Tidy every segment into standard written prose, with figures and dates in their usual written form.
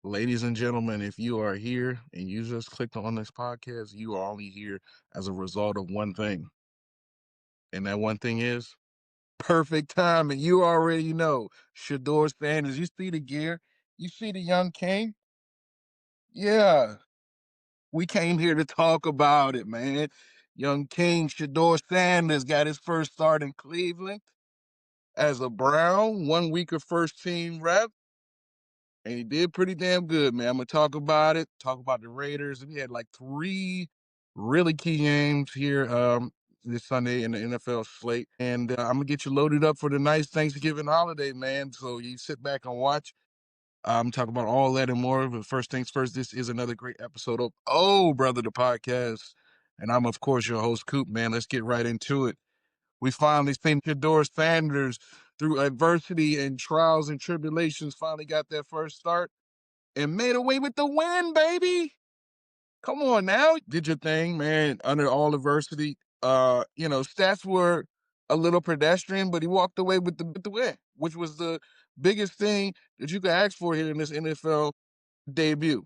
Ladies and gentlemen, if you are here and you just clicked on this podcast, you are only here as a result of one thing. And that one thing is perfect timing. You already know. Shedeur Sanders. You see the gear? You see the young king? Yeah. We came here to talk about it, man. Young King Shedeur Sanders got his first start in Cleveland as a Brown, 1 week of first team rep. And he did pretty damn good, man. I'm gonna talk about it. Talk about the Raiders. We had like three really key games here this Sunday in the NFL slate, and I'm gonna get you loaded up for the nice Thanksgiving holiday, man. So you sit back and watch. Talk about all that and more. But first things first, this is another great episode of Oh Brother the Podcast, and I'm of course your host Coop, man. Let's get right into it. We finally seen Shedeur Sanders through adversity and trials and tribulations. Finally got that first start and made away with the win, baby. Come on now. Did your thing, man, under all adversity. Stats were a little pedestrian, but he walked away with the win, which was the biggest thing that you could ask for here in this NFL debut.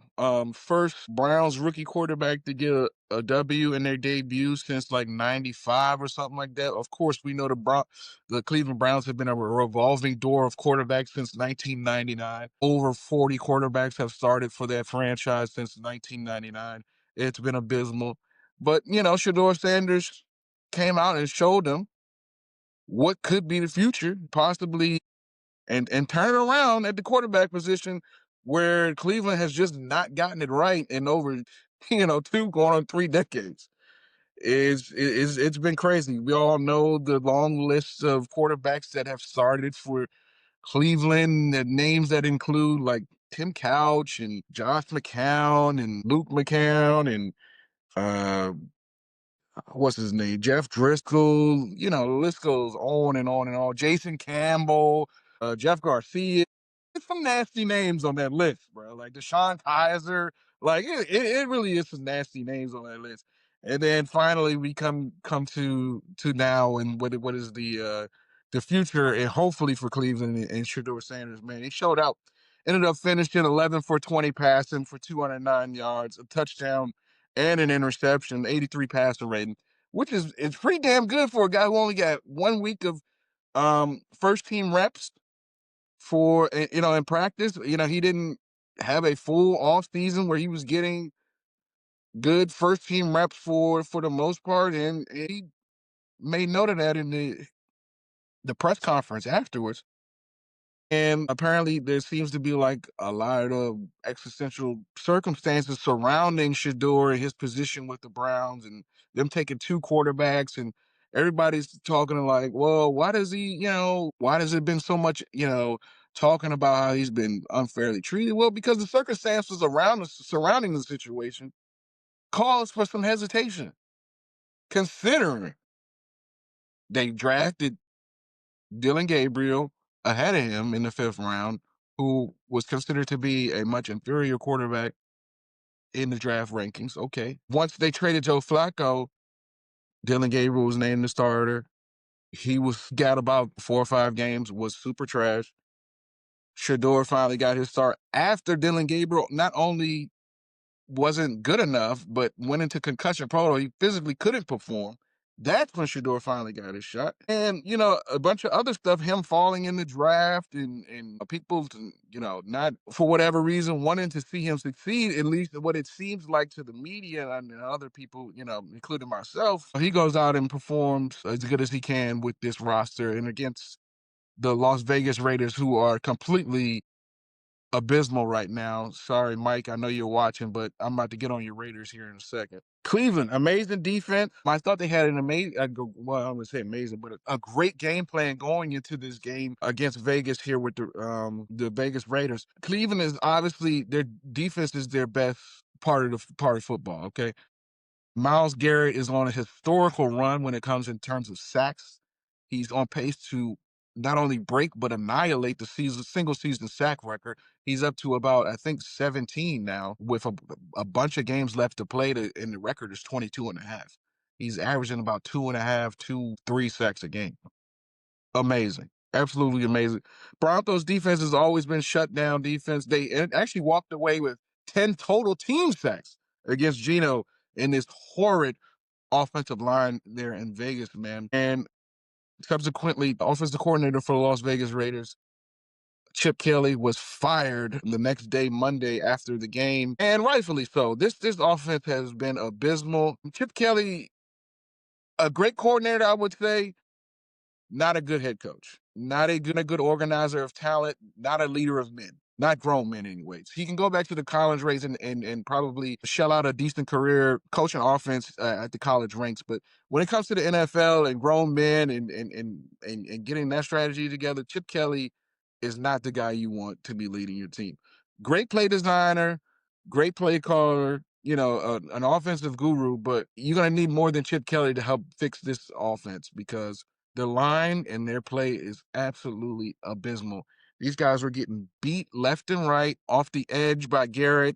First Browns rookie quarterback to get a W in their debut since like '95 or something like that. Of course, we know the Cleveland Browns have been a revolving door of quarterbacks since 1999. Over 40 quarterbacks have started for that franchise since 1999. It's been abysmal. But, Shedeur Sanders came out and showed them what could be the future, possibly and turn it around at the quarterback position where Cleveland has just not gotten it right in over, two going on 3 decades. It's been crazy. We all know the long list of quarterbacks that have started for Cleveland, the names that include like Tim Couch and Josh McCown and Luke McCown and uh what's his name? Jeff Driscoll. The list goes on and on and on. Jason Campbell, Jeff Garcia. There's some nasty names on that list, bro. Like Deshaun Kaiser. Like it really is some nasty names on that list. And then finally we come to now and what is the future and hopefully for Cleveland and Shedeur Sanders, man. He showed out. Ended up finishing 11 for 20 passing for 209 yards, a touchdown and an interception, 83 passer rating, which is it's pretty damn good for a guy who only got 1 week of first team reps for in practice. He didn't have a full off season where he was getting good first team reps for the most part, and he made note of that in the press conference afterwards. And apparently, there seems to be like a lot of existential circumstances surrounding Shedeur and his position with the Browns and them taking two quarterbacks. And everybody's talking like, well, why has it been so much, talking about how he's been unfairly treated? Well, because the circumstances surrounding the situation calls for some hesitation, considering they drafted Dylan Gabriel ahead of him in the fifth round, who was considered to be a much inferior quarterback in the draft rankings. Okay. Once they traded Joe Flacco, Dylan Gabriel was named the starter. He got about 4 or 5 games, was super trash. Shedeur finally got his start after Dylan Gabriel not only wasn't good enough, but went into concussion protocol. He physically couldn't perform. That's when Shedeur finally got his shot. And, a bunch of other stuff, him falling in the draft and people, not for whatever reason wanting to see him succeed, at least what it seems like to the media and other people, including myself. He goes out and performs as good as he can with this roster and against the Las Vegas Raiders, who are completely abysmal right now. Sorry, Mike. I know you're watching, but I'm about to get on your Raiders here in a second. Cleveland, amazing defense. I thought they had an amazing, well, I'm going to say amazing, but a great game plan going into this game against Vegas here with the Vegas Raiders. Cleveland is obviously, their defense is their best part of football, okay? Myles Garrett is on a historical run when it comes in terms of sacks. He's on pace to not only break but annihilate the single season sack record. He's up to about, I think, 17 now with a bunch of games left to play, and the record is 22 and a half. He's averaging about 2.5, 3 sacks a game. Amazing. Absolutely amazing. Broncos defense has always been shut down defense. They actually walked away with 10 total team sacks against Geno in this horrid offensive line there in Vegas, man. And subsequently, the offensive coordinator for the Las Vegas Raiders, Chip Kelly, was fired the next day, Monday, after the game, and rightfully so. This offense has been abysmal. Chip Kelly, a great coordinator, I would say, not a good head coach, not a good organizer of talent, not a leader of men, not grown men anyways. He can go back to the college ranks and probably shell out a decent career coaching offense at the college ranks. But when it comes to the NFL and grown men and getting that strategy together, Chip Kelly is not the guy you want to be leading your team. Great play designer, great play caller, an offensive guru, but you're going to need more than Chip Kelly to help fix this offense because the line and their play is absolutely abysmal. These guys were getting beat left and right off the edge by Garrett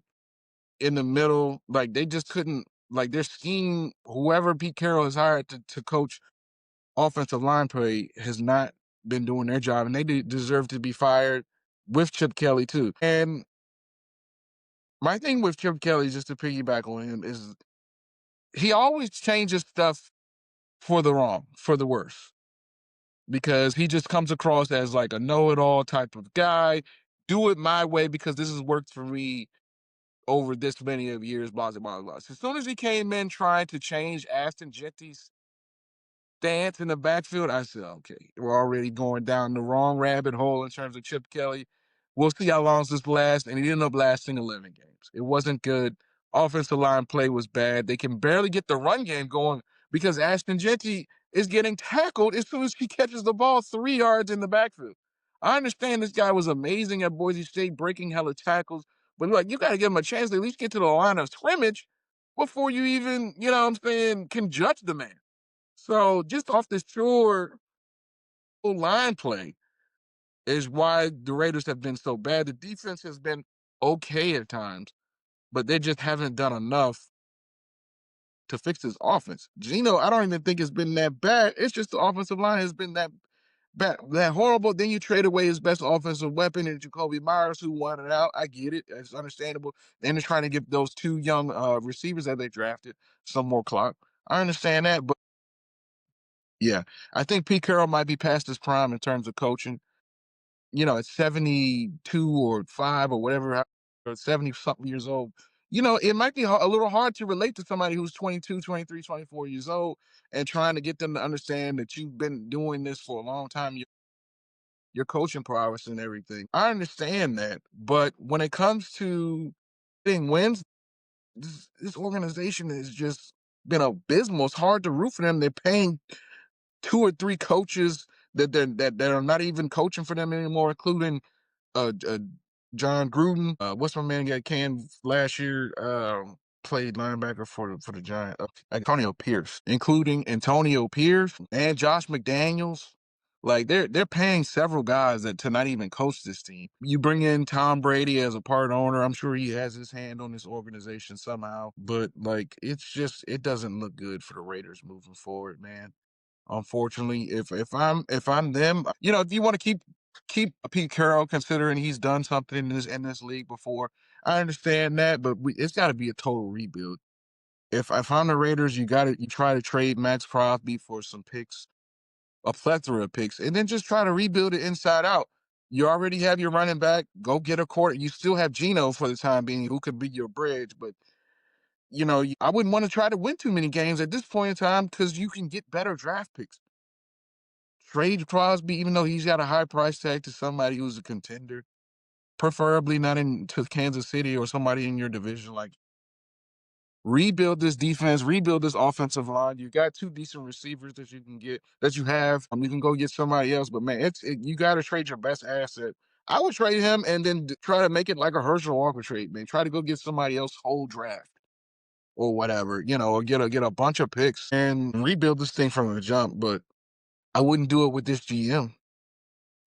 in the middle. Like they just couldn't, like their scheme, whoever Pete Carroll has hired to coach offensive line play has not been doing their job, and they deserve to be fired with Chip Kelly too. And my thing with Chip Kelly, just to piggyback on him, is he always changes stuff for the worse. Because he just comes across as like a know-it-all type of guy. Do it my way because this has worked for me over this many of years, blah, blah, blah, blah. As soon as he came in trying to change Ashton Jetty's stance in the backfield, I said, okay, we're already going down the wrong rabbit hole in terms of Chip Kelly. We'll see how long this lasts. And he ended up lasting 11 games. It wasn't good. Offensive line play was bad. They can barely get the run game going because Ashton Jetty is getting tackled as soon as he catches the ball 3 yards in the backfield. I understand this guy was amazing at Boise State, breaking hella tackles, but like you got to give him a chance to at least get to the line of scrimmage before you even, can judge the man. So just off the shore line play is why the Raiders have been so bad. The defense has been okay at times, but they just haven't done enough to fix this offense. Geno, I don't even think it's been that bad. It's just the offensive line has been that bad, that horrible. Then you trade away his best offensive weapon in Jacoby Myers, who wanted out. I get it. It's understandable. Then they're trying to give those 2 young receivers that they drafted some more clock. I understand that, but yeah, I think Pete Carroll might be past his prime in terms of coaching. At 72 or 5 or whatever, or 70 something years old, it might be a little hard to relate to somebody who's 22, 23, 24 years old and trying to get them to understand that you've been doing this for a long time, your coaching prowess and everything. I understand that. But when it comes to getting wins, this organization has just been abysmal. It's hard to root for them. They're paying 2 or 3 coaches that are not even coaching for them anymore, including John Gruden. What's my man got canned last year? Played linebacker for the Giants. Antonio Pierce, including Antonio Pierce and Josh McDaniels. Like they're paying several guys that to not even coach this team. You bring in Tom Brady as a part owner. I'm sure he has his hand on this organization somehow. But like it doesn't look good for the Raiders moving forward, man. Unfortunately, if I'm them, if you want to keep Pete Carroll, considering he's done something in this league before, I understand that, but it's got to be a total rebuild. If I'm the Raiders, you try to trade Max Crosby for some picks, a plethora of picks, and then just try to rebuild it inside out. You already have your running back. Go get a quarter. You still have Geno for the time being, who could be your bridge, but I wouldn't want to try to win too many games at this point in time because you can get better draft picks. Trade Crosby, even though he's got a high price tag, to somebody who's a contender, preferably not to Kansas City or somebody in your division. Like, rebuild this defense, rebuild this offensive line. You got 2 decent receivers that you can get, that you have. You can go get somebody else, but man, you got to trade your best asset. I would trade him and then try to make it like a Herschel Walker trade, man. Try to go get somebody else whole draft or whatever, or get a bunch of picks and rebuild this thing from the jump. But I wouldn't do it with this GM.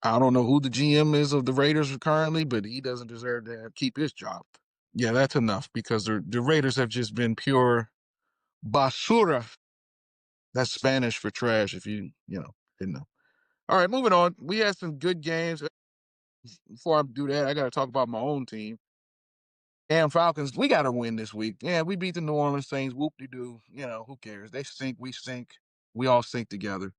I don't know who the GM is of the Raiders currently, but he doesn't deserve to keep his job. Yeah, that's enough because the Raiders have just been pure basura. That's Spanish for trash. If you didn't know. All right, moving on. We had some good games. Before I do that, I got to talk about my own team. Damn Falcons, we got to win this week. Yeah, we beat the New Orleans Saints. Whoop de doo. Who cares? They sink, we sink. We all sink together.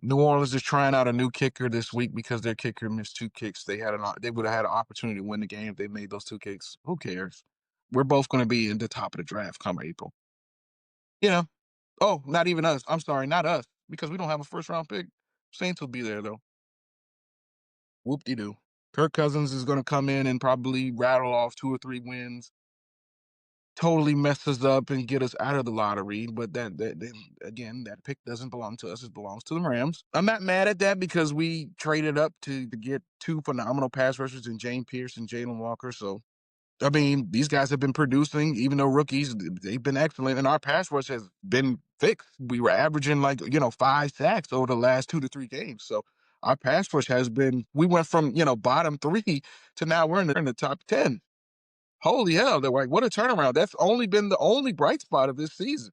New Orleans is trying out a new kicker this week because their kicker missed two kicks. They would have had an opportunity to win the game if they made those two kicks. Who cares? We're both going to be in the top of the draft come April. You know. Oh, not even us. I'm sorry, not us because we don't have a first round pick. Saints will be there though. Whoop de doo. Kirk Cousins is going to come in and probably rattle off 2 or 3 wins. Totally mess us up and get us out of the lottery. But again, that pick doesn't belong to us. It belongs to the Rams. I'm not mad at that because we traded up to get two phenomenal pass rushers in James Pierce and Jalen Walker. So, I mean, these guys have been producing, even though rookies, they've been excellent. And our pass rush has been fixed. We were averaging 5 sacks over the last 2 to 3 games. So our pass rush we went from, bottom 3 to now we're in the top 10. Holy hell, they're like, what a turnaround. That's only been the only bright spot of this season.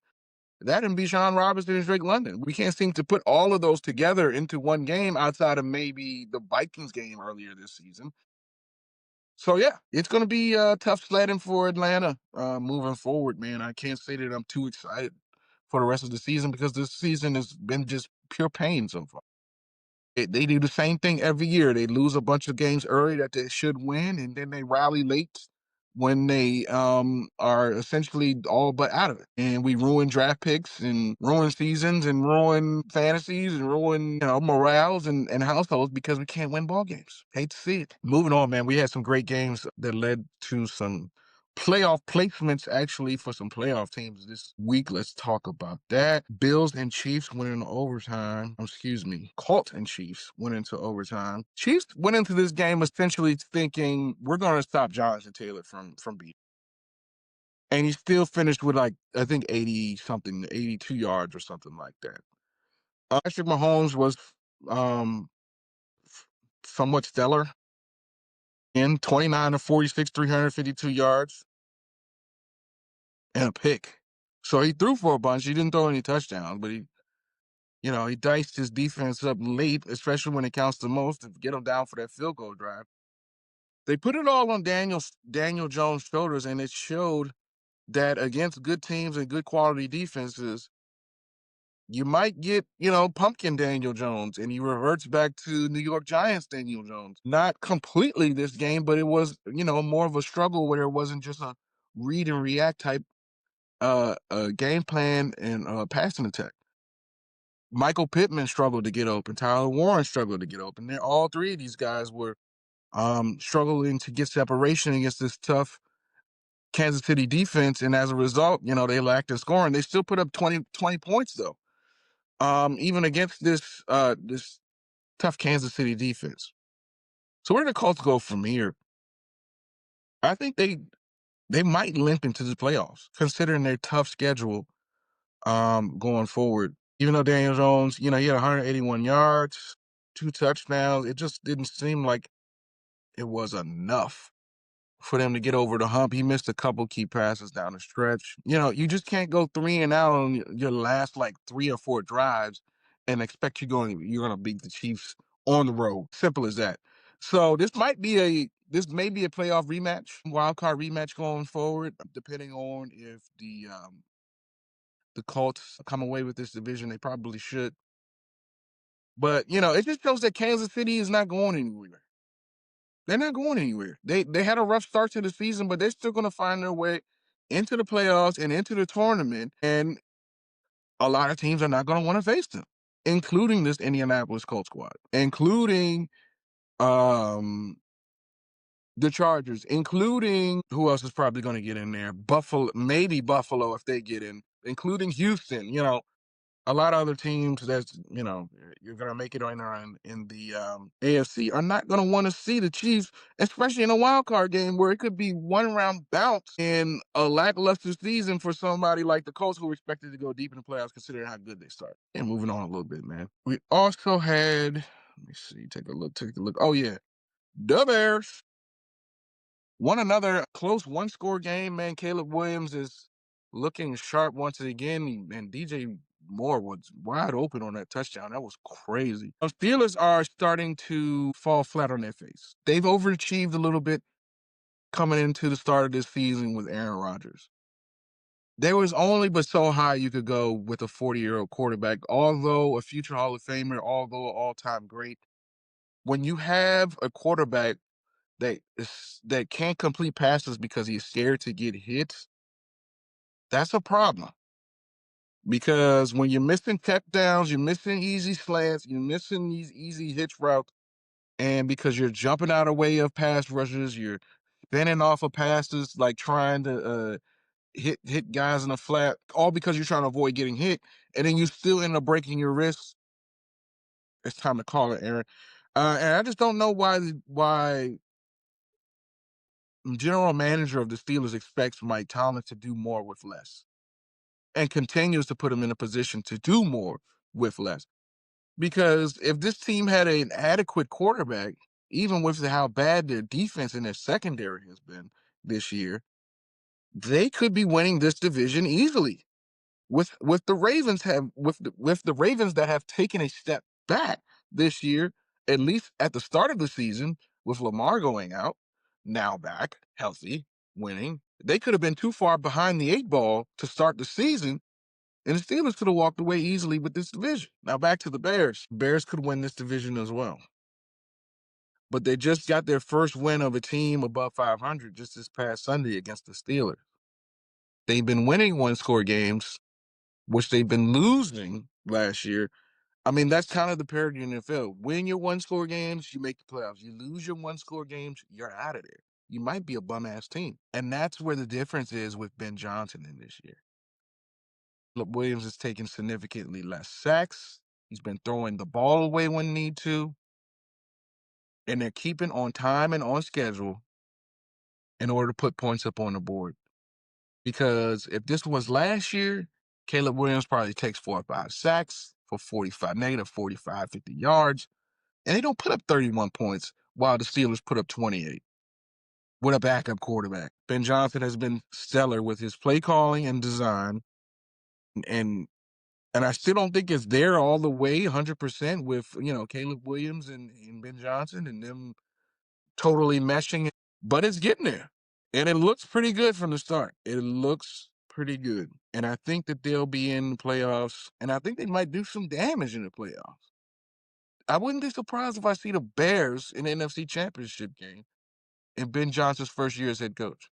That and Bijan Robinson and Drake London. We can't seem to put all of those together into one game outside of maybe the Vikings game earlier this season. So, yeah, it's going to be tough sledding for Atlanta moving forward, man. I can't say that I'm too excited for the rest of the season because this season has been just pure pain so far. They do the same thing every year. They lose a bunch of games early that they should win, and then they rally late when they are essentially all but out of it. And we ruin draft picks and ruin seasons and ruin fantasies and ruin morales and households because we can't win ball games. Hate to see it. Moving on, man. We had some great games that led to some playoff placements actually for some playoff teams this week. Let's talk about that. Bills and Chiefs went into overtime. Excuse me. Colts and Chiefs went into overtime. Chiefs went into this game essentially thinking we're going to stop Jonathan Taylor from beating. And he still finished with I think 80 something, 82 yards or something like that. Patrick Mahomes was um, somewhat stellar in 29 to 46, 352 yards. And a pick. So he threw for a bunch. He didn't throw any touchdowns, but he diced his defense up late, especially when it counts the most, to get him down for that field goal drive. They put it all on Daniel Jones' shoulders, and it showed that against good teams and good quality defenses, you might get, pumpkin Daniel Jones, and he reverts back to New York Giants Daniel Jones. Not completely this game, but it was, more of a struggle where it wasn't just a read and react type game plan and passing attack. Michael Pittman struggled to get open. Tyler Warren struggled to get open. All three of these guys were struggling to get separation against this tough Kansas City defense. And as a result, they lacked in scoring. They still put up 20 points, though, even against this tough Kansas City defense. So where do the Colts go from here? I think they might limp into the playoffs, considering their tough schedule going forward. Even though Daniel Jones, he had 181 yards, 2 touchdowns, it just didn't seem like it was enough for them to get over the hump. He missed a couple key passes down the stretch. You just can't go 3 and out on your last 3 or 4 drives and expect you're going to beat the Chiefs on the road. Simple as that. So this may be a playoff rematch, wild card rematch going forward, depending on if the Colts come away with this division. They probably should. But, it just shows that Kansas City is not going anywhere. They're not going anywhere. They had a rough start to the season, but they're still going to find their way into the playoffs and into the tournament. And a lot of teams are not going to want to face them, including this Indianapolis Colts squad, including the Chargers, including who else is probably going to get in there? Maybe Buffalo if they get in, including Houston. A lot of other teams that's, you're going to make it in the AFC are not going to want to see the Chiefs, especially in a wild card game where it could be one round bounce in a lackluster season for somebody like the Colts who are expected to go deep in the playoffs considering how good they start. And moving on a little bit, man. We also had, let me see, take a look. Oh, yeah. The Bears won another close one-score game, man. Caleb Williams is looking sharp once again, and DJ Moore was wide open on that touchdown. That was crazy. The Steelers are starting to fall flat on their face. They've overachieved a little bit coming into the start of this season with Aaron Rodgers. There was only but so high you could go with a 40-year-old quarterback, although a future Hall of Famer, although an all-time great. When you have a quarterback that can't complete passes because he's scared to get hit, that's a problem. Because when you're missing tech downs, you're missing easy slants, you're missing these easy hitch routes, and because you're jumping out of way of pass rushers, you're spinning off of passes, like trying to hit guys in the flat, all because you're trying to avoid getting hit, and then you still end up breaking your wrist. It's time to call it, Aaron. And I just don't know why general manager of the Steelers expects Mike Tomlin to do more with less, and continues to put him in a position to do more with less. Because if this team had an adequate quarterback, even with how bad their defense and their secondary has been this year, they could be winning this division easily. With the Ravens with the Ravens that have taken a step back this year, at least at the start of the season, with Lamar going out, now back healthy, winning. They could have been too far behind the 8 ball to start the season, and the Steelers could have walked away easily with this division. Now back to the Bears. Bears could win this division as well. But they just got their first win of a team above 500 just this past Sunday against the Steelers. They've been winning one-score games, which they've been losing last year. I mean, that's kind of the parity in the NFL. Win your one-score games, you make the playoffs. You lose your one-score games, you're out of there. You might be a bum-ass team. And that's where the difference is with Ben Johnson in this year. Williams is taking significantly less sacks. He's been throwing the ball away when need to. And they're keeping on time and on schedule in order to put points up on the board. Because if this was last year, Caleb Williams probably takes 4 or 5 sacks for negative 45, 50 yards. And they don't put up 31 points while the Steelers put up 28 with a backup quarterback. Ben Johnson has been stellar with his play calling and design. And I still don't think it's there all the way 100% with, Caleb Williams and Ben Johnson and them totally meshing, but it's getting there. And it looks pretty good from the start. It looks pretty good. And I think that they'll be in the playoffs, and I think they might do some damage in the playoffs. I wouldn't be surprised if I see the Bears in the NFC Championship game in Ben Johnson's first year as head coach.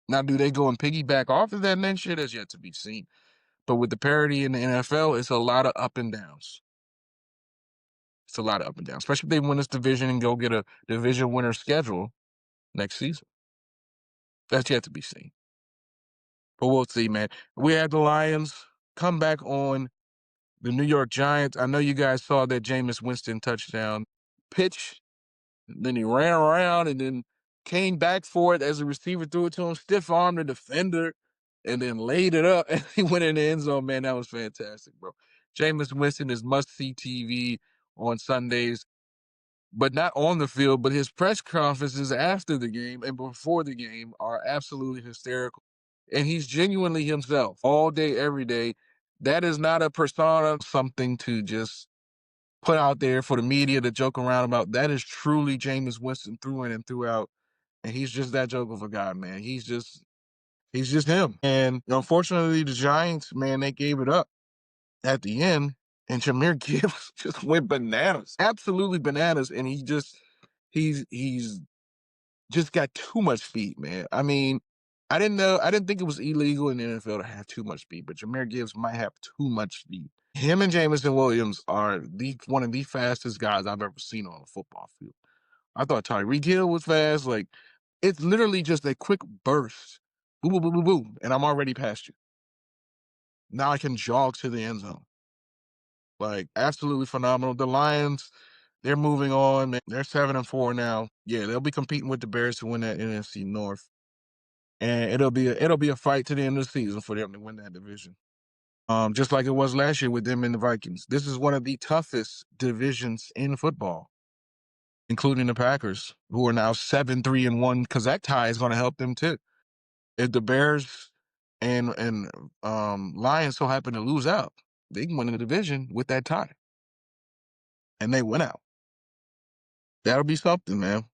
Now, do they go and piggyback off of that next year? That's yet to be seen. But with the parity in the NFL, it's a lot of up and downs. It's a lot of up and downs, especially if they win this division and go get a division winner schedule next season. That's yet to be seen. But we'll see, man. We had the Lions come back on the New York Giants. I know you guys saw that Jameis Winston touchdown pitch. Then he ran around and then came back for it as a receiver threw it to him, stiff-armed the defender, and then laid it up, and he went in the end zone. Man, that was fantastic, bro. Jameis Winston is must-see TV on Sundays, but not on the field, but his press conferences after the game and before the game are absolutely hysterical. And he's genuinely himself all day, every day. That is not a persona, something to just put out there for the media to joke around about. That is truly Jameis Winston through in and throughout. And he's just that joke of a guy, man. He's just him. And unfortunately, the Giants, man, they gave it up at the end. And Jameer Gibbs just went bananas, absolutely bananas. And he's just got too much speed, man. I mean, I didn't think it was illegal in the NFL to have too much speed, but Jameer Gibbs might have too much speed. Him and Jameson Williams are one of the fastest guys I've ever seen on a football field. I thought Tyreek Hill was fast. Like, it's literally just a quick burst. Boom, boom, boom, boom, boom, and I'm already past you. Now I can jog to the end zone. Like, absolutely phenomenal. The Lions, they're moving on. Man. They're 7-4 now. Yeah, they'll be competing with the Bears to win that NFC North. And it'll be a fight to the end of the season for them to win that division. Just like it was last year with them and the Vikings. This is one of the toughest divisions in football, including the Packers, who are now 7-3-1, because that tie is going to help them too. If the Bears and Lions so happen to lose out, they can win the division with that tie. And they went out. That'll be something, man.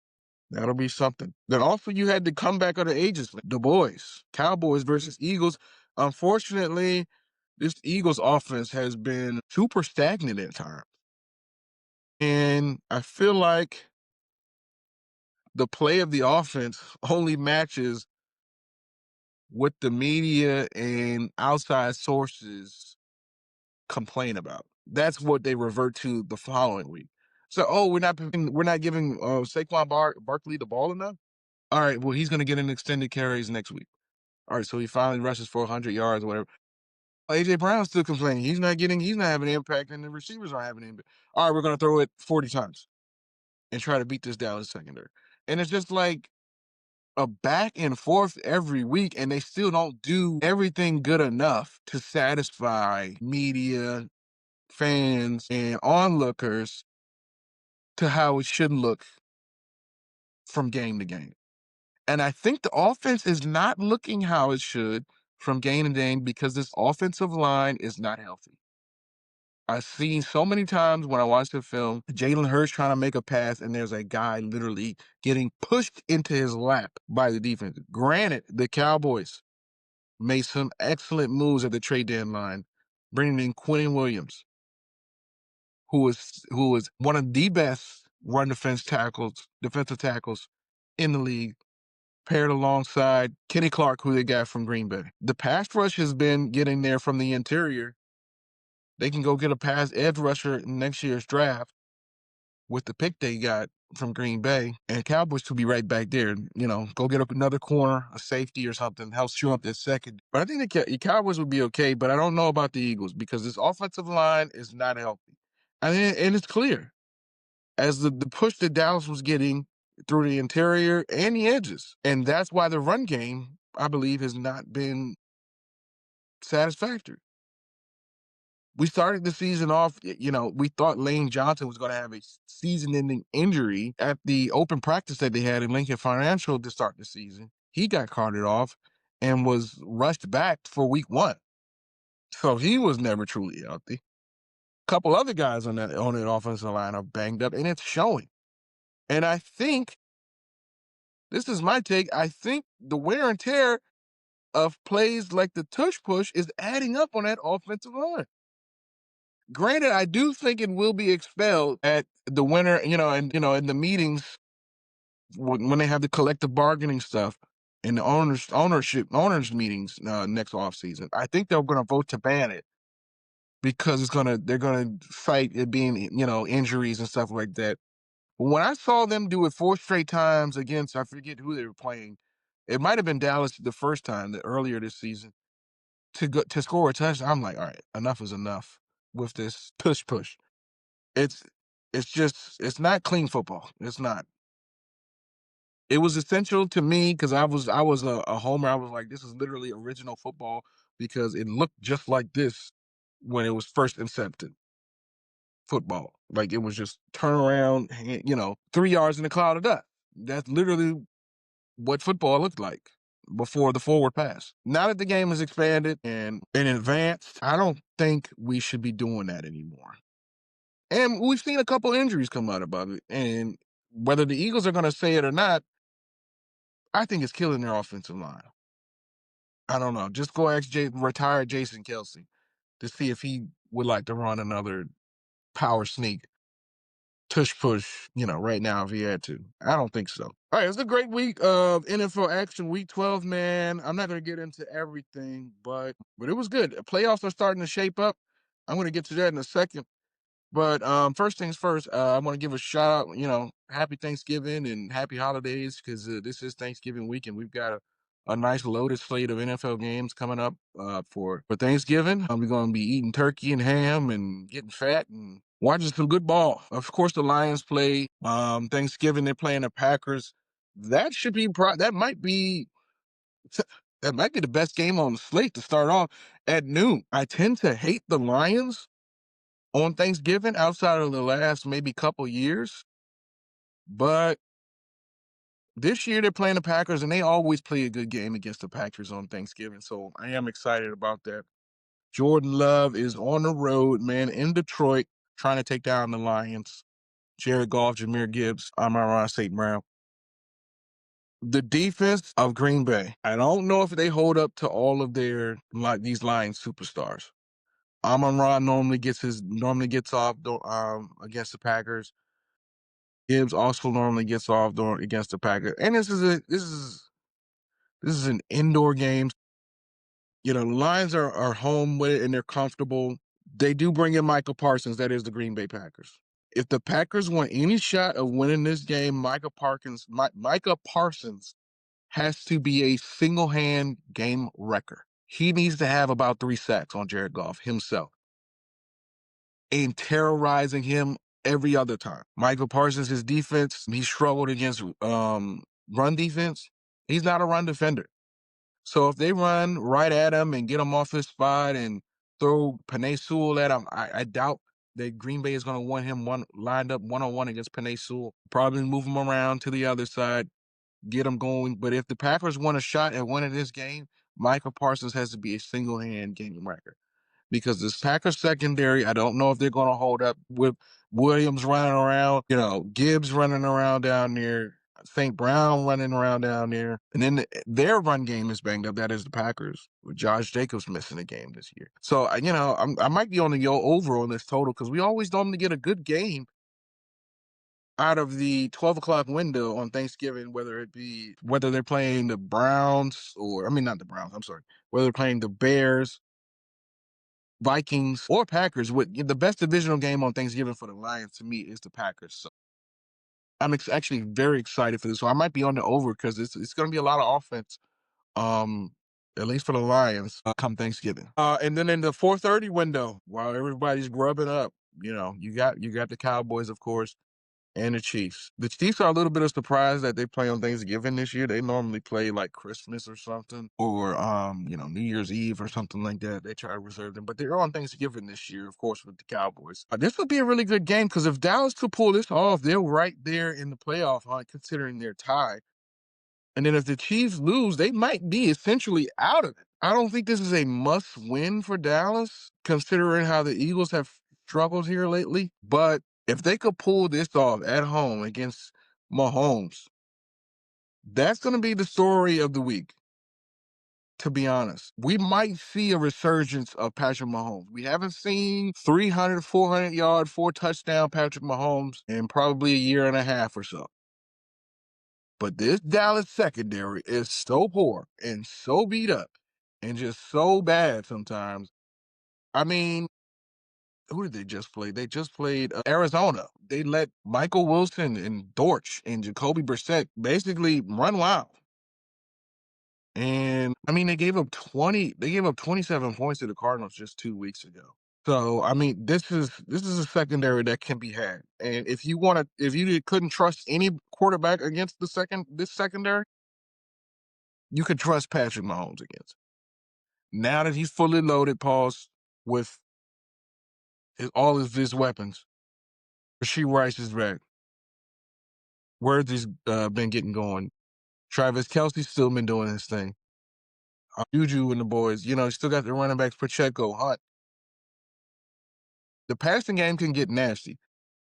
That'll be something. Then also you had the comeback of the ages, the boys, Cowboys versus Eagles. Unfortunately, this Eagles offense has been super stagnant at times. And I feel like the play of the offense only matches what the media and outside sources complain about. That's what they revert to the following week. So, we're not giving Saquon Barkley the ball enough. All right, well, he's going to get an extended carries next week. All right, so he finally rushes for 100 yards or whatever. AJ Brown's still complaining. He's not having an impact, and the receivers aren't having an impact. All right, we're going to throw it 40 times and try to beat this Dallas secondary. And it's just like a back and forth every week, and they still don't do everything good enough to satisfy media, fans, and onlookers to how it should look from game to game. And I think the offense is not looking how it should from game to game because this offensive line is not healthy. I've seen so many times when I watch the film, Jalen Hurts trying to make a pass, and there's a guy literally getting pushed into his lap by the defense. Granted, the Cowboys made some excellent moves at the trade deadline, bringing in Quentin Williams, who was one of the best defensive tackles in the league, paired alongside Kenny Clark, who they got from Green Bay. The pass rush has been getting there from the interior. They can go get a pass edge rusher in next year's draft with the pick they got from Green Bay, and Cowboys will be right back there. Go get another corner, a safety or something, help show up that second. But I think the Cowboys will be okay, but I don't know about the Eagles because this offensive line is not healthy. And it's clear as the push that Dallas was getting through the interior and the edges. And that's why the run game, I believe, has not been satisfactory. We started the season off, we thought Lane Johnson was going to have a season-ending injury at the open practice that they had in Lincoln Financial to start the season. He got carted off and was rushed back for week 1. So he was never truly healthy. A couple other guys on that offensive line are banged up, and it's showing. And I think, this is my take, I think the wear and tear of plays like the tush push is adding up on that offensive line. Granted, I do think it will be expelled at the winter, in the meetings when they have the collective bargaining stuff and the owners meetings next offseason. I think they're going to vote to ban it because they're going to fight it being, injuries and stuff like that. But when I saw them do it 4 straight times against, I forget who they were playing. It might have been Dallas the first time, earlier this season, to score a touchdown. I'm like, all right, enough is enough with this push. It's it's not clean football. It's not. It was essential to me because I was a homer. I was like, this is literally original football because it looked just like this when it was first incepted. Football, like it was just turn around, 3 yards in a cloud of dust. That's literally what football looked like before the forward pass. Now that the game is expanded and advanced, I don't think we should be doing that anymore. And we've seen a couple injuries come out about it. And whether the Eagles are going to say it or not, I think it's killing their offensive line. I don't know. Just go ask retired Jason Kelsey to see if he would like to run another power sneak, tush push, right now if he had to. I don't think so. All right, it's a great week of NFL action, week 12, man. I'm not going to get into everything, but it was good. Playoffs are starting to shape up. I'm going to get to that in a second. But first things first, I want to give a shout out, happy Thanksgiving and happy holidays because this is Thanksgiving week and we've got a nice loaded slate of NFL games coming up for Thanksgiving. We're going to be eating turkey and ham and getting fat and watching some good ball. Of course, the Lions play Thanksgiving. They're playing the Packers. That should be that might be the best game on the slate to start off at noon. I tend to hate the Lions on Thanksgiving outside of the last maybe couple years. But this year they're playing the Packers, and they always play a good game against the Packers on Thanksgiving. So I am excited about that. Jordan Love is on the road, man, in Detroit, trying to take down the Lions. Jared Goff, Jahmyr Gibbs, Amon-Ra St. Brown. The defense of Green Bay, I don't know if they hold up to all of their these Lions superstars. Amon-Ra normally gets off against the Packers. Gibbs also normally gets off against the Packers, and this is an indoor game. You know, the Lions are home with it and they're comfortable. They do bring in Micah Parsons, that is the Green Bay Packers. If the Packers want any shot of winning this game, Micah Parsons has to be a single-hand game wrecker. He needs to have about 3 sacks on Jared Goff himself and terrorizing him every other time. Michael Parsons, his defense, he struggled against run defense. He's not a run defender. So if they run right at him and get him off his spot and throw Penei Sewell at him, I doubt that Green Bay is going to want him lined up one-on-one against Penei Sewell. Probably move him around to the other side, get him going. But if the Packers want a shot at winning this game, Michael Parsons has to be a single-hand game wrecker. Because this Packers secondary, I don't know if they're going to hold up with Williams running around, Gibbs running around down there, St. Brown running around down there. And then their run game is banged up. That is the Packers, with Josh Jacobs missing a game this year. So, I might be on the over on this total because we always normally get a good game out of the 12 o'clock window on Thanksgiving, whether they're playing the Browns not the Browns, I'm sorry, whether they're playing the Bears, Vikings, or Packers. With the best divisional game on Thanksgiving for the Lions to me is the Packers. So I'm actually very excited for this. So I might be on the over because it's going to be a lot of offense. At least for the Lions come Thanksgiving. And then in the 4:30 window, while everybody's grubbing up, you got the Cowboys, of course, and the Chiefs. The Chiefs are a little bit of surprise that they play on Thanksgiving this year. They normally play like Christmas or something, or New Year's Eve or something like that. They try to reserve them, but they're on Thanksgiving this year, of course, with the Cowboys. This would be a really good game because if Dallas could pull this off, they're right there in the playoff hunt, considering their tie. And then if the Chiefs lose, they might be essentially out of it. I don't think this is a must-win for Dallas, considering how the Eagles have struggled here lately. But if they could pull this off at home against Mahomes, that's going to be the story of the week, to be honest. We might see a resurgence of Patrick Mahomes. We haven't seen 300, 400-yard, 4-touchdown Patrick Mahomes in probably a year and a half or so. But this Dallas secondary is so poor and so beat up and just so bad sometimes. I mean, who did they just play? They just played Arizona. They let Michael Wilson and Dortch and Jacoby Brissett basically run wild. And they gave up 27 points to the Cardinals just 2 weeks ago. So, this is a secondary that can be had. And if you couldn't trust any quarterback against this secondary, you could trust Patrick Mahomes against. Now that he's fully loaded, with all of his weapons, Rashee Rice is back. Worthy's been getting going. Travis Kelce's still been doing his thing. Juju and the boys, still got the running backs, Pacheco, Hunt. The passing game can get nasty.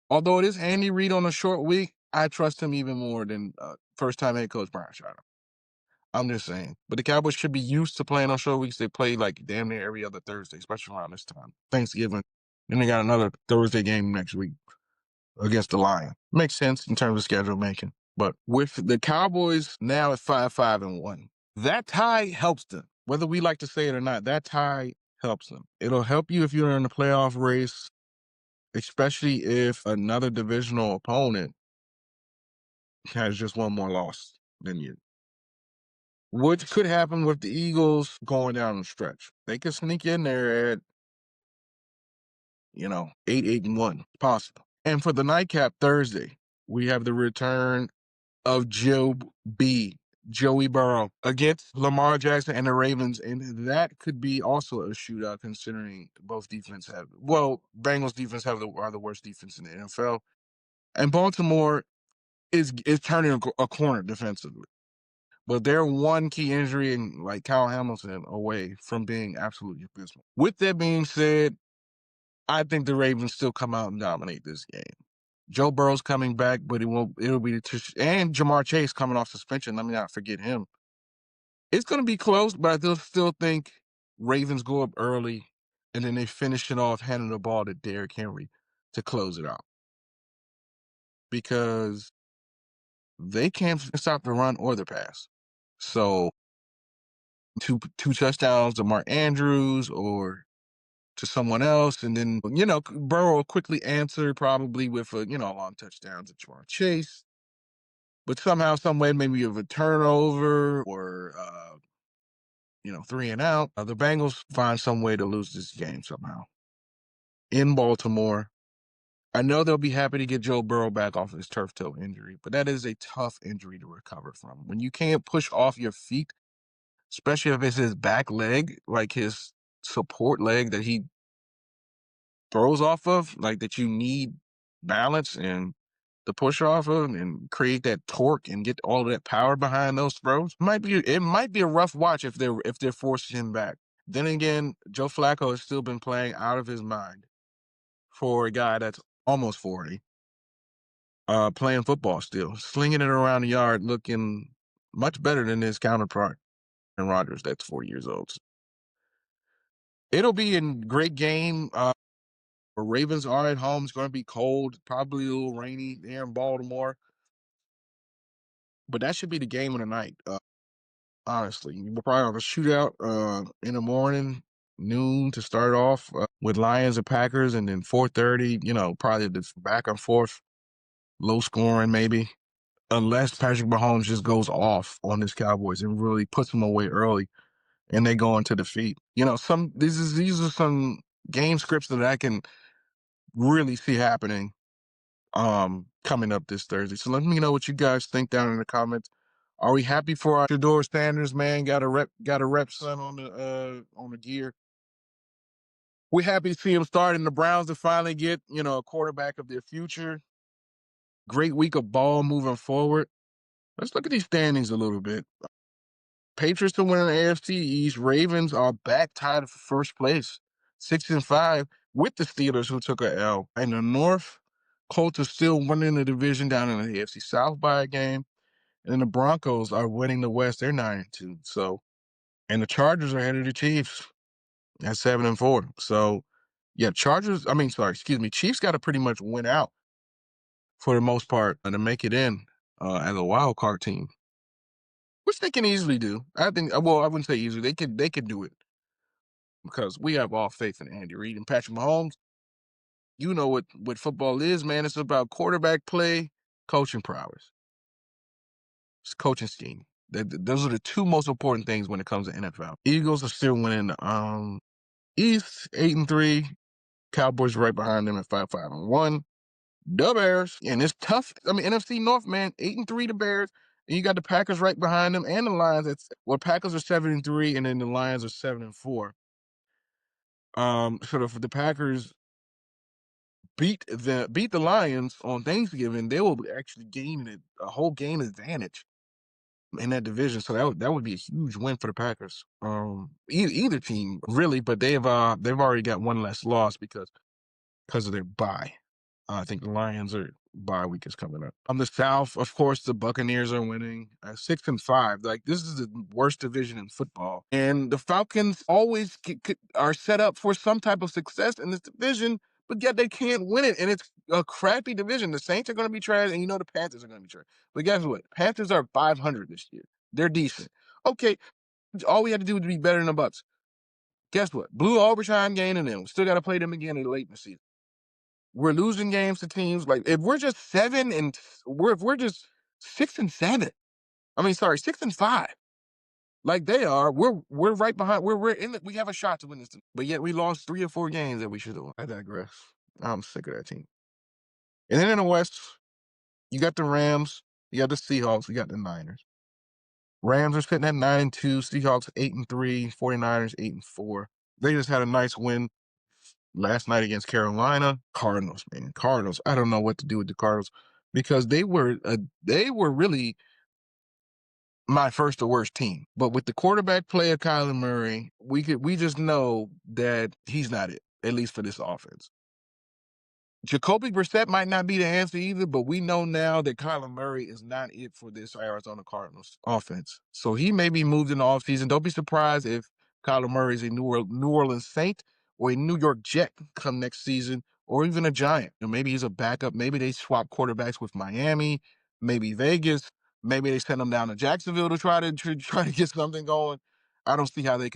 Although it is Andy Reid on a short week, I trust him even more than first-time head coach Brian Schreiber. I'm just saying. But the Cowboys should be used to playing on short weeks. They play like damn near every other Thursday, especially around this time. Thanksgiving. Then they got another Thursday game next week against the Lions. Makes sense in terms of schedule making. But with the Cowboys now at 5-5-1, that tie helps them. Whether we like to say it or not, that tie helps them. It'll help you if you're in the playoff race, especially if another divisional opponent has just one more loss than you. Which could happen with the Eagles going down the stretch. They could sneak in there at, 8-1, possible. And for the nightcap Thursday, we have the return of Joey Burrow against Lamar Jackson and the Ravens, and that could be also a shootout considering both defense Bengals defense are the worst defense in the NFL, and Baltimore is turning a corner defensively. but they're one key injury and like Kyle Hamilton away from being absolutely abysmal. With that being said, I think the Ravens still come out and dominate this game. Joe Burrow's coming back, but it'll be and Jamar Chase coming off suspension. Let me not forget him. It's going to be close, but I still think Ravens go up early, and then they finish it off handing the ball to Derrick Henry to close it out because they can't stop the run or the pass. So two touchdowns to Mark Andrews or to someone else, and then Burrow will quickly answer probably with a long touchdown to Jamar Chase. But somehow, some way, maybe of a turnover or 3 and out, the Bengals find some way to lose this game somehow in Baltimore. I know they'll be happy to get Joe Burrow back off his turf toe injury, but that is a tough injury to recover from. When you can't push off your feet, especially if it's his back leg, like his support leg that he throws off of, like that you need balance and the push off of and create that torque and get all of that power behind those throws. It might be a rough watch if they're forcing him back. Then again, Joe Flacco has still been playing out of his mind for a guy that's almost 40, playing football still, slinging it around the yard, looking much better than his counterpart, Aaron Rodgers, that's 4 years old. It'll be a great game. The Ravens are at home. It's going to be cold, probably a little rainy there in Baltimore. But that should be the game of the night, honestly. We'll probably have a shootout in the morning, noon to start off with Lions and Packers, and then 4:30, probably this back and forth, low scoring maybe, unless Patrick Mahomes just goes off on his Cowboys and really puts them away early and they go into defeat. These are some game scripts that I can really see happening coming up this Thursday. So let me know what you guys think down in the comments. Are we happy for our Shedeur Sanders, man? Got a rep son on the gear. We're happy to see him start in the Browns to finally get, a quarterback of their future. Great week of ball moving forward. Let's look at these standings a little bit. Patriots are winning the AFC East. Ravens are back tied for first place, 6-5, with the Steelers, who took a L. In the North, Colts are still winning the division down in the AFC South by a game. And then the Broncos are winning the West. They're 9-2. So, and the Chargers are ahead of the Chiefs at 7-4. So, yeah, Chiefs got to pretty much win out for the most part to make it in as a wild card team, which they can easily do. I think. Well, I wouldn't say easily. They could do it because we have all faith in Andy Reid and Patrick Mahomes. You know what football is, man. It's about quarterback play, coaching prowess. It's coaching scheme. Those are the two most important things when it comes to NFL. Eagles are still winning East 8-3. Cowboys right behind them at 5-1. The Bears, and it's tough. I mean, NFC North, man, 8-3 the Bears, and you got the Packers right behind them, and the Lions. Packers are 7-3, and then the Lions are 7-4. So if the Packers beat the Lions on Thanksgiving, they will actually gain a whole game advantage in that division. So that would be a huge win for the Packers. Either team really, but they've already got one less loss because of their bye. I think the Lions are bye week is coming up. On the South, of course, the Buccaneers are winning 6-5. Like, this is the worst division in football, and the Falcons always are set up for some type of success in this division, but yet they can't win it, and it's a crappy division. The Saints are going to be trash, and the Panthers are going to be trash. But guess what? Panthers are 500 this year. They're decent. Okay, all we had to do was be better than the Bucs. Guess what? Blew overtime game in them. Still got to play them again late in the season. We're losing games to teams like if we're just 6-7. I mean, sorry, 6-5. Like they are, we're right behind. We have a shot to win this, but yet we lost 3 or 4 games that we should have won. I digress. I'm sick of that team. And then in the West, you got the Rams, you got the Seahawks, you got the Niners. Rams are sitting at 9-2, Seahawks 8-3, 49ers 8-4. They just had a nice win last night against Carolina. Cardinals, man. Cardinals. I don't know what to do with the Cardinals because they were really my first or worst team. But with the quarterback play of Kyler Murray, we just know that he's not it, at least for this offense. Jacoby Brissett might not be the answer either, but we know now that Kyler Murray is not it for this Arizona Cardinals offense. So he may be moved in the offseason. Don't be surprised if Kyler Murray is a New Orleans Saint or a New York Jet come next season, or even a Giant. Or maybe he's a backup. Maybe they swap quarterbacks with Miami, maybe Vegas. Maybe they send him down to Jacksonville to try to get something going. I don't see how they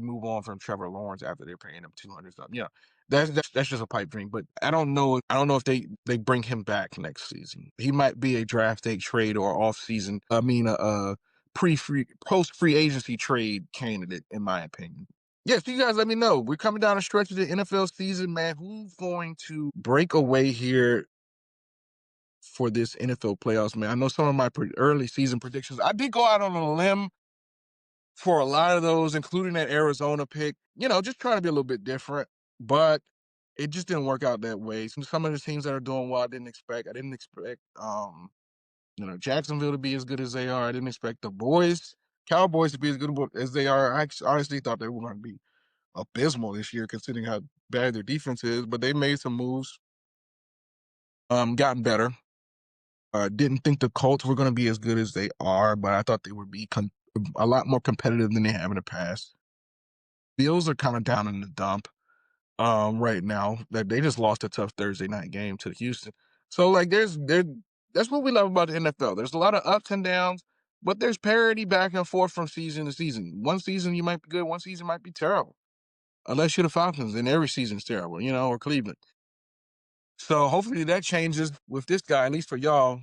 move on from Trevor Lawrence after they're paying him 200 something. That's just a pipe dream. But I don't know if they bring him back next season. He might be a draft day trade or off season. Post free agency trade candidate, in my opinion. Yes, you guys let me know. We're coming down the stretch of the NFL season, man. Who's going to break away here for this NFL playoffs, man? I know some of my early season predictions. I did go out on a limb for a lot of those, including that Arizona pick, just trying to be a little bit different, but it just didn't work out that way. Some of the teams that are doing well, I didn't expect. I didn't expect, Jacksonville to be as good as they are. I didn't expect the Cowboys to be as good as they are. I honestly thought they were going to be abysmal this year, considering how bad their defense is, but they made some moves, gotten better. Didn't think the Colts were going to be as good as they are, but I thought they would be a lot more competitive than they have in the past. Bills are kind of down in the dump right now. That they just lost a tough Thursday night game to Houston. So like that's what we love about the NFL. There's a lot of ups and downs, but there's parity back and forth from season to season. One season you might be good, one season might be terrible. Unless you're the Falcons, then every season's terrible, or Cleveland. So hopefully that changes with this guy, at least for y'all.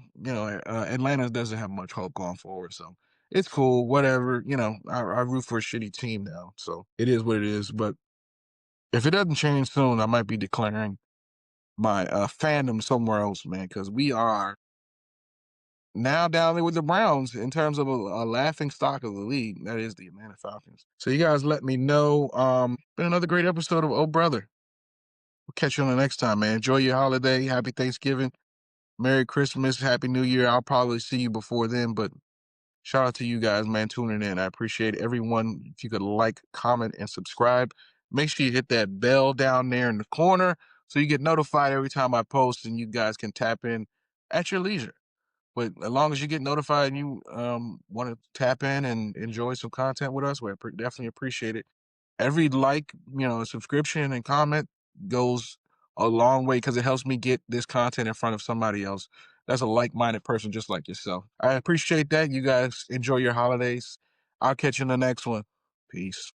Atlanta doesn't have much hope going forward. So it's cool, whatever. I root for a shitty team now. So it is what it is. But if it doesn't change soon, I might be declaring my fandom somewhere else, man, because we are now down there with the Browns in terms of a laughing stock of the league. That is the Atlanta Falcons. So you guys let me know. Been another great episode of Oh Brother. We'll catch you on the next time, man. Enjoy your holiday. Happy Thanksgiving. Merry Christmas. Happy New Year. I'll probably see you before then, but shout out to you guys, man, tuning in. I appreciate everyone. If you could like, comment, and subscribe. Make sure you hit that bell down there in the corner so you get notified every time I post, and you guys can tap in at your leisure. But as long as you get notified and you want to tap in and enjoy some content with us, we definitely appreciate it. Every like, subscription and comment goes a long way because it helps me get this content in front of somebody else that's a like-minded person just like yourself. I appreciate that. You guys enjoy your holidays. I'll catch you in the next one. Peace.